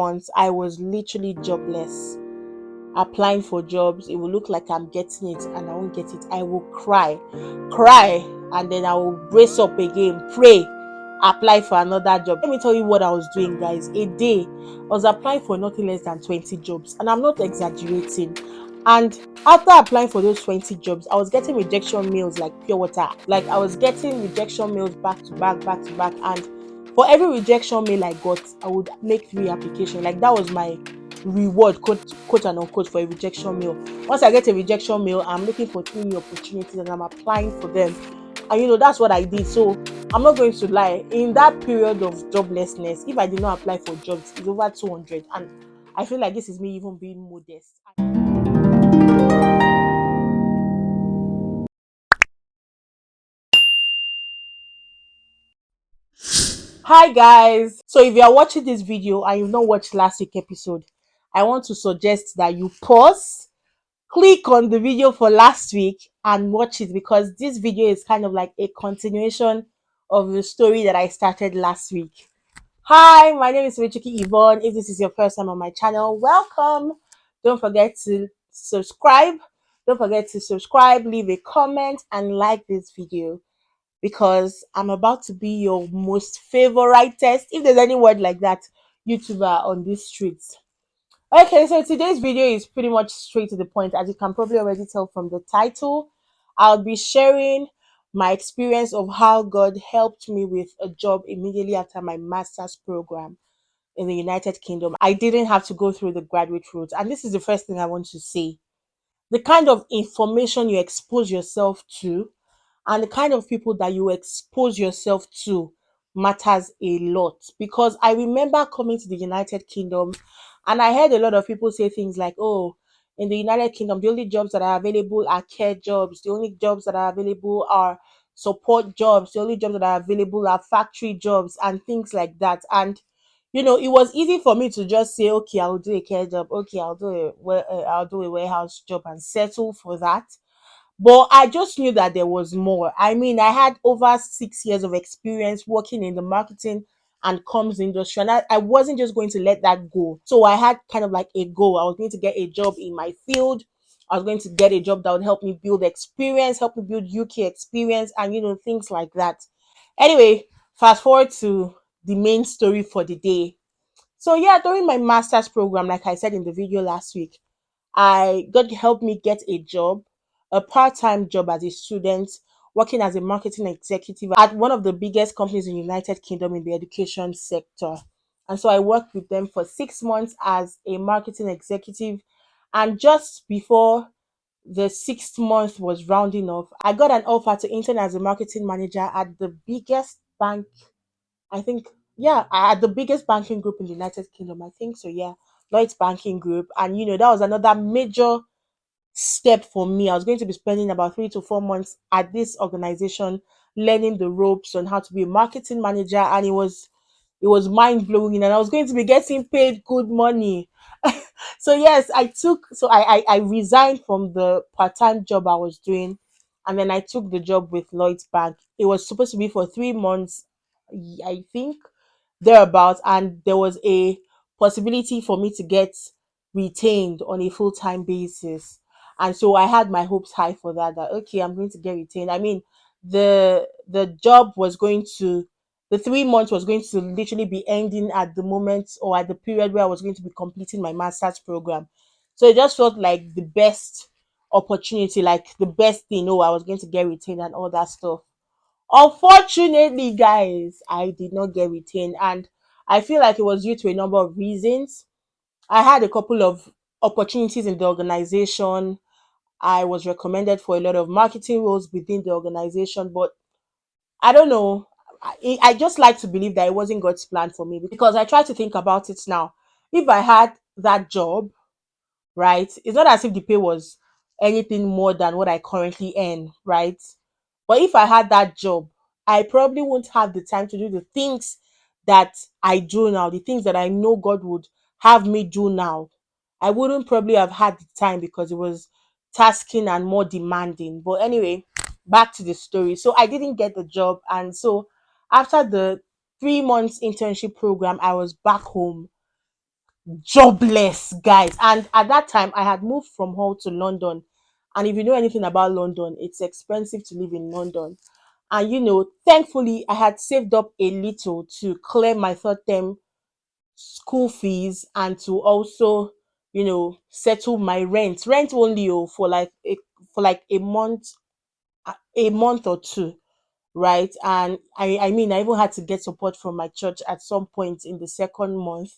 months, I was literally jobless, applying for jobs. It will look like I'm getting it and I won't get it. I will cry, and then I will brace up again, pray, apply for another job. Let me tell you what I was doing, guys. A day, I was applying for nothing less than 20 jobs, and I'm not exaggerating. And after applying for those 20 jobs, I was getting rejection mails like pure water. Like I was getting rejection mails back to back, back to back. And for every rejection mail I got, I would make 3 applications. Like that was my reward, quote and unquote, for a rejection mail. Once I get a rejection mail, I'm looking for new opportunities and I'm applying for them. And that's what I did. So I'm not going to lie. In that period of joblessness, if I did not apply for jobs, it's over 200. And I feel like this is me even being modest. Hi guys. So if you are watching this video and you've not watched last week's episode, I want to suggest that you pause, click on the video for last week and watch it, because this video is kind of like a continuation of the story that I started last week. Hi, my name is Michuki Yvonne. If this is your first time on my channel, welcome. Don't forget to subscribe. Don't forget to subscribe, leave a comment, and like this video, because I'm about to be your most favoritest, if there's any word like that, YouTuber on these streets. Okay, so today's video is pretty much straight to the point. As you can probably already tell from the title, I'll be sharing my experience of how God helped me with a job immediately after my master's program in the United Kingdom. I didn't have to go through the graduate route. And this is the first thing I want to say. The kind of information you expose yourself to and the kind of people that you expose yourself to matters a lot, because I remember coming to the United Kingdom and I heard a lot of people say things like, oh, in the United Kingdom, the only jobs that are available are care jobs, the only jobs that are available are support jobs, the only jobs that are available are factory jobs, and things like that. And it was easy for me to just say, okay, I'll do a care job, okay, I'll do a warehouse job and settle for that. But I just knew that there was more. I mean, I had over 6 years of experience working in the marketing and comms industry, and I wasn't just going to let that go. So I had kind of like a goal. I was going to get a job in my field. I was going to get a job that would help me build experience, help me build UK experience, and things like that. Anyway, fast forward to the main story for the day. So yeah, during my master's program, like I said in the video last week, God helped me get a job, a part-time job as a student, working as a marketing executive at one of the biggest companies in the United Kingdom in the education sector. And so I worked with them for 6 months as a marketing executive. And just before the 6th month was rounding off, I got an offer to intern as a marketing manager at the biggest bank, I think, yeah, at the biggest banking group in the United Kingdom. I think so, yeah. Lloyd's Banking Group. And that was another major step for me. I was going to be spending about 3 to 4 months at this organization, learning the ropes on how to be a marketing manager, and it was mind blowing, and I was going to be getting paid good money. So yes, I resigned from the part-time job I was doing, and then I took the job with Lloyd's Bank. It was supposed to be for 3 months, I think, thereabouts, and there was a possibility for me to get retained on a full-time basis. And so I had my hopes high for that okay, I'm going to get retained. I mean, the job was going to the 3 months was going to literally be ending at the moment, or at the period where I was going to be completing my master's program. So it just felt like the best opportunity, like the best thing. Oh, I was going to get retained and all that stuff. Unfortunately, guys, I did not get retained, and I feel like it was due to a number of reasons. I had a couple of opportunities in the organization. I was recommended for a lot of marketing roles within the organization, but I don't know. I just like to believe that it wasn't God's plan for me, because I try to think about it now. If I had that job, right, it's not as if the pay was anything more than what I currently earn, right? But if I had that job, I probably won't have the time to do the things that I do now, the things that I know God would have me do now. I wouldn't probably have had the time, because it was tasking and more demanding. But anyway, back to the story. So I didn't get the job. And so after the 3 months internship program, I was back home jobless, guys. And at that time, I had moved from Hull to London. And if you know anything about London, it's expensive to live in London. And thankfully, I had saved up a little to clear my third term school fees and to also, settle my rent. Rent only for like a month or two, right? And I mean, I even had to get support from my church at some point in the second month.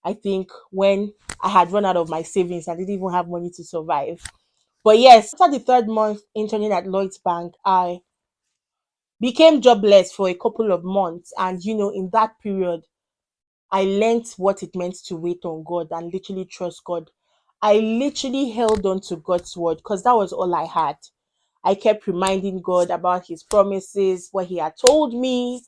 I think when I had run out of my savings, I didn't even have money to survive. But yes, after the third month interning at Lloyd's Bank, I became jobless for a couple of months. And in that period, I learned what it meant to wait on God and literally trust God. I literally held on to God's word because that was all I had. I kept reminding God about his promises, what he had told me,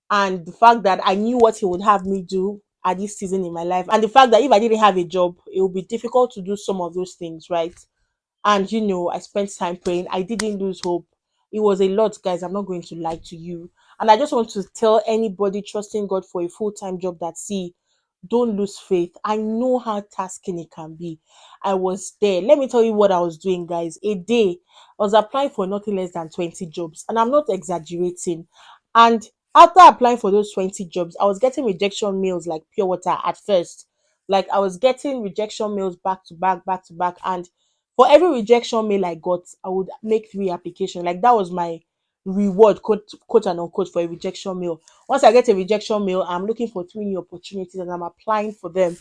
and the fact that I knew what he would have me do at this season in my life. And the fact that if I didn't have a job, it would be difficult to do some of those things, right? And I spent time praying. I didn't lose hope. It was a lot, guys. I'm not going to lie to you. And I just want to tell anybody trusting God for a full-time job that, see, don't lose faith. I know how tasking it can be. I was there. Let me tell you what I was doing, guys. A day, I was applying for nothing less than 20 jobs. And I'm not exaggerating. And after applying for those 20 jobs, I was getting rejection mails like pure water at first. Like I was getting rejection mails back to back, back to back. And for every rejection mail I got, I would make three applications. Like that was my reward, quote and unquote, for a rejection mail. Once I get a rejection mail, I'm looking for three new opportunities and I'm applying for them.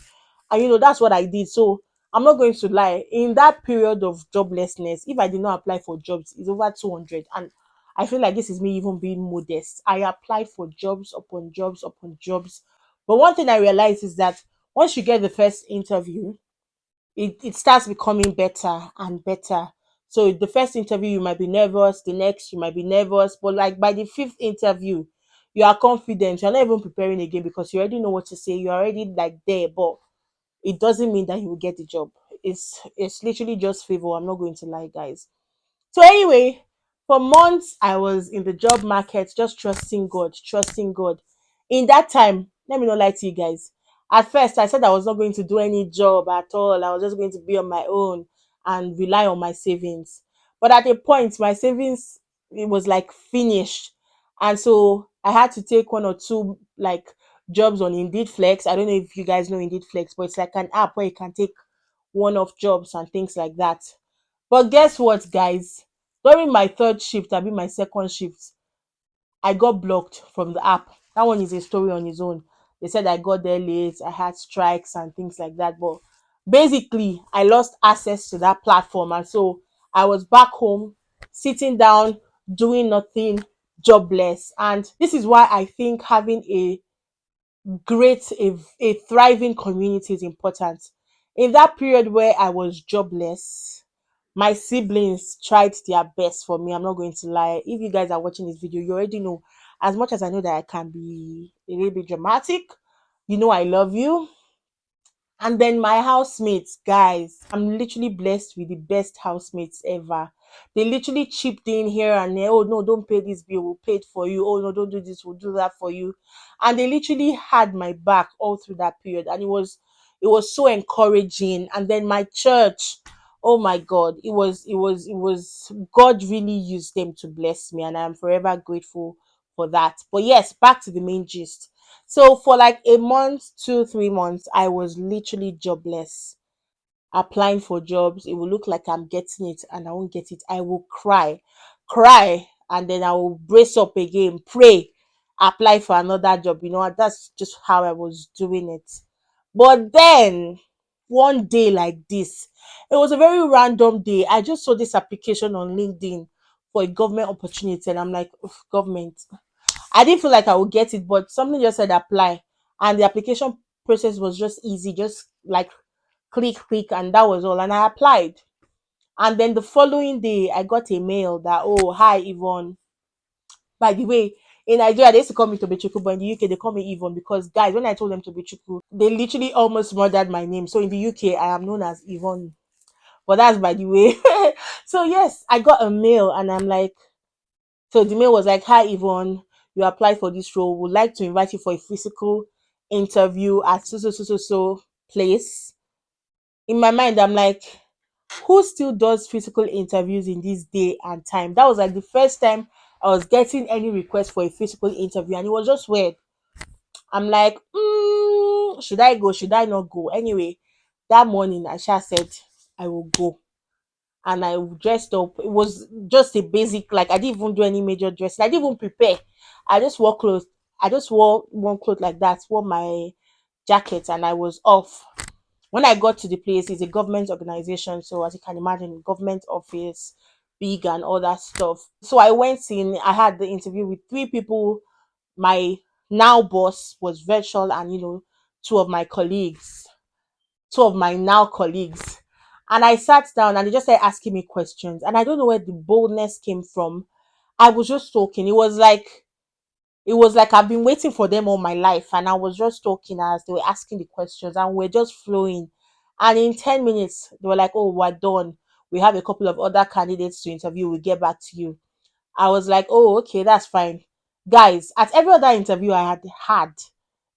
And that's what I did. So I'm not going to lie. In that period of joblessness, if I did not apply for jobs, it's over 200. And I feel like this is me even being modest. I applied for jobs upon jobs upon jobs. But one thing I realized is that once you get the first interview, it starts becoming better and better. So the first interview you might be nervous, the next you might be nervous, but like by the fifth interview, you are confident. You're not even preparing again because you already know what to say. You're already like there, but it doesn't mean that you will get the job. It's literally just favor. I'm not going to lie, guys. So anyway, for months I was in the job market, just trusting God, trusting God. In that time, let me not lie to you guys. At first, I said I was not going to do any job at all. I was just going to be on my own and rely on my savings. But at a point, my savings, it was like finished, and so I had to take one or two like jobs on Indeed Flex. I don't know if you guys know Indeed Flex, but it's like an app where you can take one-off jobs and things like that. But guess what, guys? During my third shift, I mean my second shift, I got blocked from the app. That one is a story on its own. They said I got there late, I had strikes and things like that. But basically, I lost access to that platform. And so I was back home, sitting down, doing nothing, jobless. And this is why I think having a thriving community is important. In that period where I was jobless, my siblings tried their best for me. I'm not going to lie. If you guys are watching this video, you already know. As much as I know that I can be a little bit dramatic, I love you. And then my housemates, guys, I'm literally blessed with the best housemates ever. They literally chipped in here and there. Oh no, don't pay this bill, we'll pay it for you. Oh no, don't do this, we'll do that for you. And they literally had my back all through that period. And it was so encouraging. And then my church, oh my God, it was God really used them to bless me, and I'm forever grateful for that. But yes, back to the main gist. So for like a month, 2, 3 months, I was literally jobless, applying for jobs. It will look like I'm getting it and I won't get it. I will cry, and then I will brace up again, pray, apply for another job. That's just how I was doing it. But then one day like this, it was a very random day. I just saw this application on LinkedIn for a government opportunity, and I'm like, "Ugh, government." I didn't feel like I would get it, but something just said apply, and the application process was just easy, just like click, and that was all. And I applied, and then the following day, I got a mail that, oh, hi Yvonne. By the way, in Nigeria they used to call me Tobechuku, but in the UK they call me Yvonne because, guys, when I told them Tobechuku, they literally almost murdered my name. So in the UK, I am known as Yvonne. But that's by the way. So yes, I got a mail, and I'm like, so the mail was like, "Hi Yvonne, you applied for this role. Would like to invite you for a physical interview at so so so so so place. In my mind, I'm like, who still does physical interviews in this day and time? That was like the first time I was getting any request for a physical interview, and it was just weird. I'm like, should I go? Should I not go? Anyway, that morning, Asha said, I will go. And I dressed up. It was just a basic, like, I didn't even do any major dressing. I didn't even prepare. I just wore clothes. I just wore one cloth like that, wore my jacket, and I was off. When I got to the place, it's a government organization. So, as you can imagine, government office, big, and all that stuff. So, I went in. I had the interview with three people. My now boss was virtual, and two of my colleagues, two of my now colleagues. And I sat down and they just started asking me questions. And I don't know where the boldness came from. I was just talking. It was like I've been waiting for them all my life. And I was just talking as they were asking the questions and we're just flowing. And in 10 minutes, they were like, oh, we're done. We have a couple of other candidates to interview. We'll get back to you. I was like, oh, okay, that's fine. Guys, at every other interview I had,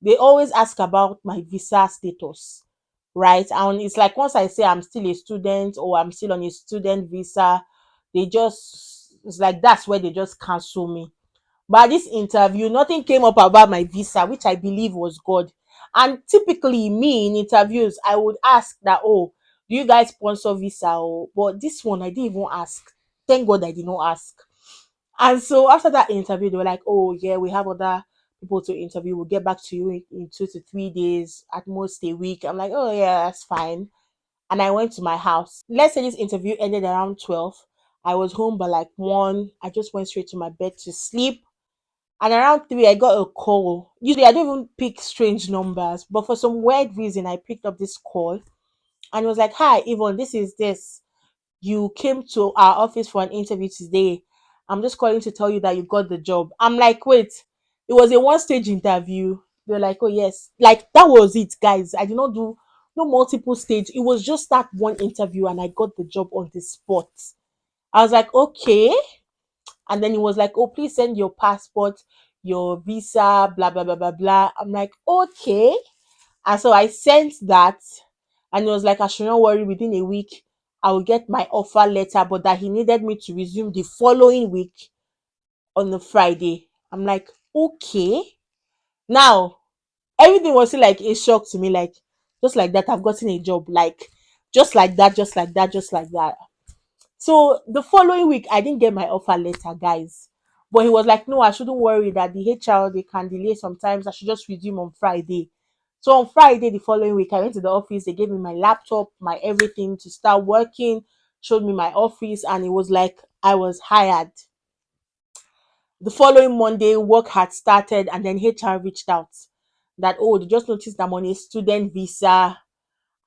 they always ask about my visa status, right? And it's like once I say I'm still a student or I'm still on a student visa, it's like that's where they just cancel me. But this interview, nothing came up about my visa, which I believe was God. And typically, me in interviews, I would ask that, oh, do you guys sponsor visa? But this one, I didn't even ask. Thank God I did not ask. And so after that interview, they were like, oh, yeah, we have other people to interview. We'll get back to you in 2 to 3 days, at most a week. I'm like, oh, yeah, that's fine. And I went to my house. Let's say this interview ended around 12. I was home by like 1. I just went straight to my bed to sleep. And around 3, I got a call. Usually, I don't even pick strange numbers, but for some weird reason, I picked up this call and it was like, hi, Yvonne, this is this. You came to our office for an interview today. I'm just calling to tell you that you got the job. I'm like, wait, it was a one stage interview. They're like, oh, yes. Like, that was it, guys. I did not do no multiple stage. It was just that one interview and I got the job on the spot. I was like, okay. And then he was like, oh, please send your passport, your visa, blah, blah, blah, blah, blah. I'm like, okay. And so I sent that, and it was like, I should not worry, within a week, I will get my offer letter, but that he needed me to resume the following week on the Friday. I'm like, okay. Now, everything was still like a shock to me, like, just like that, I've gotten a job, like, just like that, just like that, just like that. So the following week, I didn't get my offer letter, guys. But he was like, no, I shouldn't worry that the HR, they can delay sometimes. I should just resume on Friday. So on Friday, the following week, I went to the office. They gave me my laptop, my everything to start working, showed me my office, and it was like I was hired. The following Monday, work had started, and then HR reached out that, oh, they just noticed that I'm on a student visa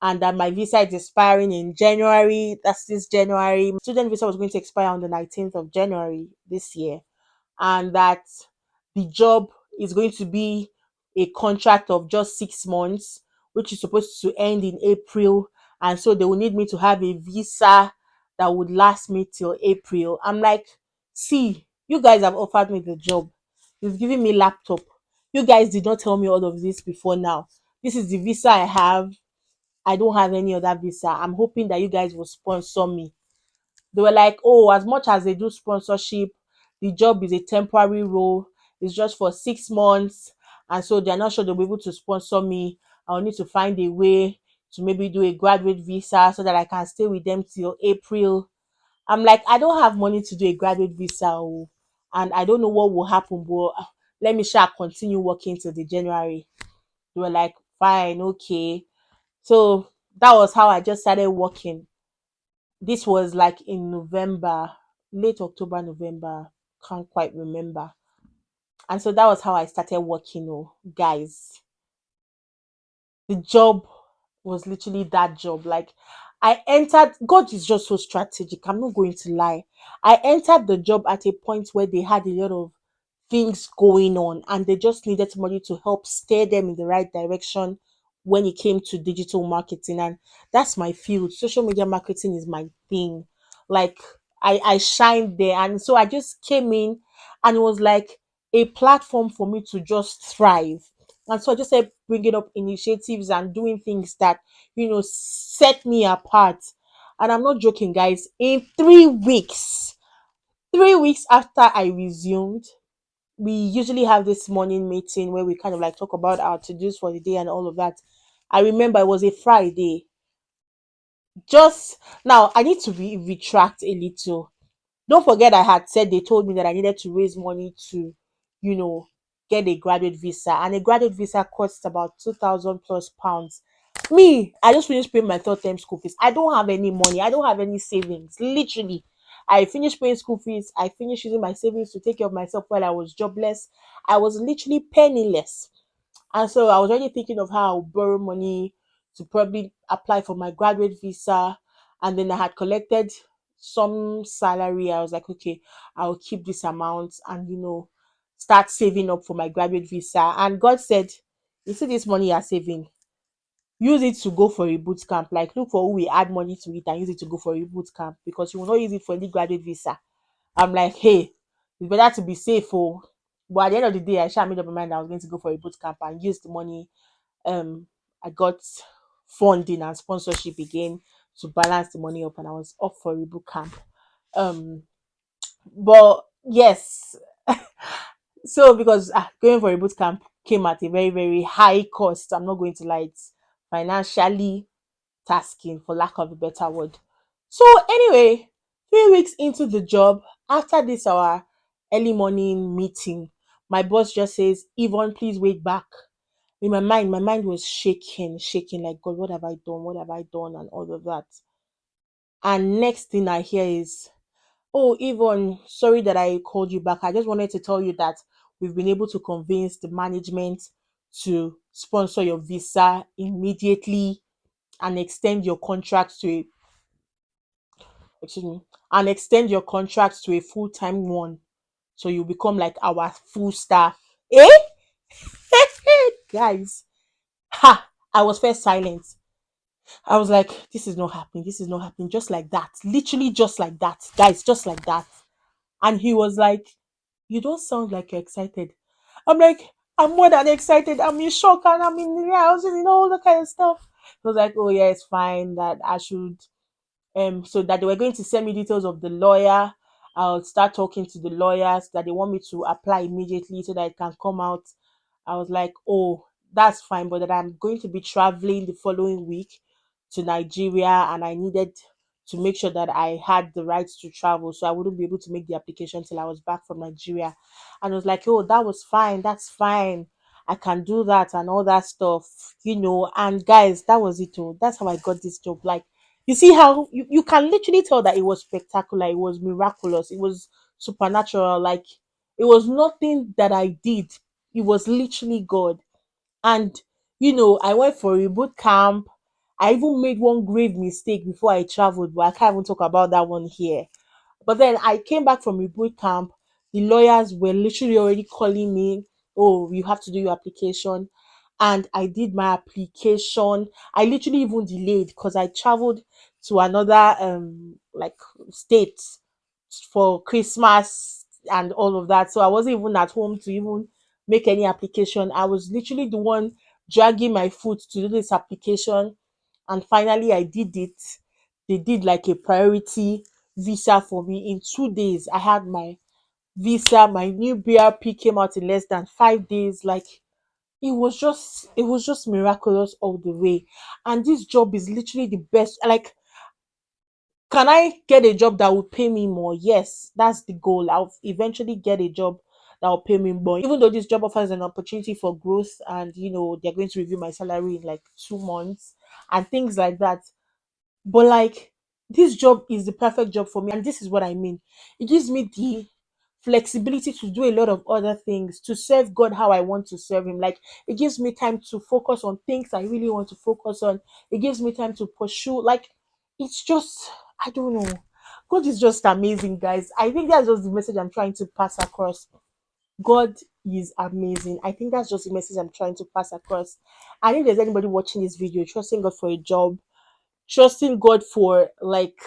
and that my visa is expiring in January. That's this January. My student visa was going to expire on the 19th of January this year, and that the job is going to be a contract of just 6 months, which is supposed to end in April. And so they will need me to have a visa that would last me till April. I'm like, see, you guys have offered me the job. You've given me laptop. You guys did not tell me all of this before now. This is the visa I have. I don't have any other visa. I'm hoping that you guys will sponsor me. They were like, oh, as much as they do sponsorship, the job is a temporary role. It's just for 6 months. And so they're not sure they'll be able to sponsor me. I'll need to find a way to maybe do a graduate visa so that I can stay with them till April. I'm like, I don't have money to do a graduate visa. And I don't know what will happen, but let me sure continue working till the January. They were like, fine, okay. So that was how I just started working. This was like in November, late October, November. Can't quite remember. And so that was how I started working, guys. The job was literally that job. Like, I entered, God is just so strategic. I'm not going to lie. I entered the job at a point where they had a lot of things going on and they just needed somebody to help steer them in the right direction when it came to digital marketing. And that's my field. Social media marketing is my thing. Like, I shined there. And so I just came in and it was like a platform for me to just thrive. And so I just started bringing up initiatives and doing things that, set me apart. And I'm not joking, guys. In 3 weeks, 3 weeks after I resumed, we usually have this morning meeting where we kind of like talk about our to dos for the day and all of that. I remember it was a Friday. Just now, I need to retract a little. Don't forget, I had said they told me that I needed to raise money to, you know, get a graduate visa, and a graduate visa costs about 2,000 plus pounds. Me, I just finished paying my third term school fees. I don't have any money. I don't have any savings. Literally, I finished paying school fees. I finished using my savings to take care of myself while I was jobless. I was literally penniless. And so I was already thinking of how I'll borrow money to probably apply for my graduate visa. And then I had collected some salary. I was like, okay, I'll keep this amount and, start saving up for my graduate visa. And God said, you see this money you're saving, use it to go for a boot camp. Like, look for who will add money to it and use it to go for a boot camp, because you will not use it for any graduate visa. I'm like, hey, it's better to be safe. Oh. But at the end of the day, I made up my mind I was going to go for a boot camp and use the money I got funding and sponsorship again to balance the money up, and I was off for a boot camp. Um, but yes, so because going for a boot camp came at a very, very high cost. I'm not going to lie, it's financially tasking, for lack of a better word. So anyway, 3 weeks into the job, after this our early morning meeting, my boss just says, Yvonne, please wait back. In my mind was shaking like, God, what have I done? What have I done? And all of that. And next thing I hear is, oh, Yvonne, sorry that I called you back. I just wanted to tell you that we've been able to convince the management to sponsor your visa immediately and extend your contract to a excuse me and extend your contract to a full-time one. So you become like our full staff. Eh? Guys. Ha! I was first silent. I was like, this is not happening. This is not happening. Just like that. Literally just like that. Guys, just like that. And he was like, you don't sound like you're excited. I'm like, I'm more than excited. I'm in shock and I'm in the house and all that kind of stuff. He was like, oh yeah, it's fine that I should so that they were going to send me details of the lawyer. I'll start talking to the lawyers that they want me to apply immediately so that it can come out. I was like, oh, that's fine, but that I'm going to be traveling the following week to Nigeria, and I needed to make sure that I had the rights to travel, so I wouldn't be able to make the application till I was back from Nigeria. And I was like, oh, that was fine, that's fine. I can do that and all that stuff. And guys, that was it. Oh, that's how I got this job. Like, you see how you can literally tell that it was spectacular, it was miraculous, it was supernatural. Like, it was nothing that I did, it was literally God. And I went for a boot camp. I even made one grave mistake before I traveled, but I can't even talk about that one here. But then I came back from a boot camp. The lawyers were literally already calling me, oh, you have to do your application. And I did my application. I literally even delayed because I traveled to another like state for Christmas and all of that. So I wasn't even at home to even make any application. I was literally the one dragging my foot to do this application. And finally I did it. They did like a priority visa for me. In 2 days, I had my visa. My new BRP came out in less than 5 days. Like, it was just miraculous all the way. And this job is literally the best. Like, can I get a job that will pay me more? Yes, that's the goal. I'll eventually get a job that will pay me more. Even though this job offers an opportunity for growth, and they're going to review my salary in like 2 months and things like that. But like, this job is the perfect job for me, and this is what I mean. It gives me the flexibility to do a lot of other things, to serve God how I want to serve him. Like, it gives me time to focus on things I really want to focus on. It gives me time to pursue, like, it's just, I don't know. God is just amazing, guys. I think that's just the message I'm trying to pass across. God is amazing. I think that's just the message I'm trying to pass across. And if there's anybody watching this video trusting God for a job, trusting God for like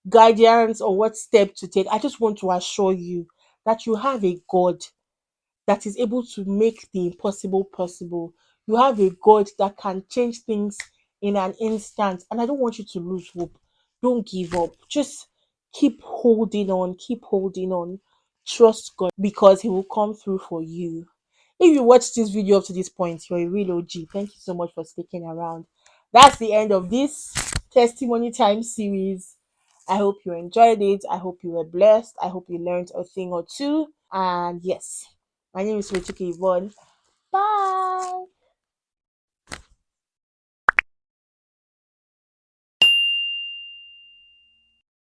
guidance or what step to take, I just want to assure you that you have a God that is able to make the impossible possible. You have a God that can change things in an instant. And I don't want you to lose hope. Don't give up. Just keep holding on. Keep holding on. Trust God because He will come through for you. If you watched this video up to this point, you're a real OG. Thank you so much for sticking around. That's the end of this testimony time series. I hope you enjoyed it. I hope you were blessed. I hope you learned a thing or two. And yes, my name is Rachel Yvonne.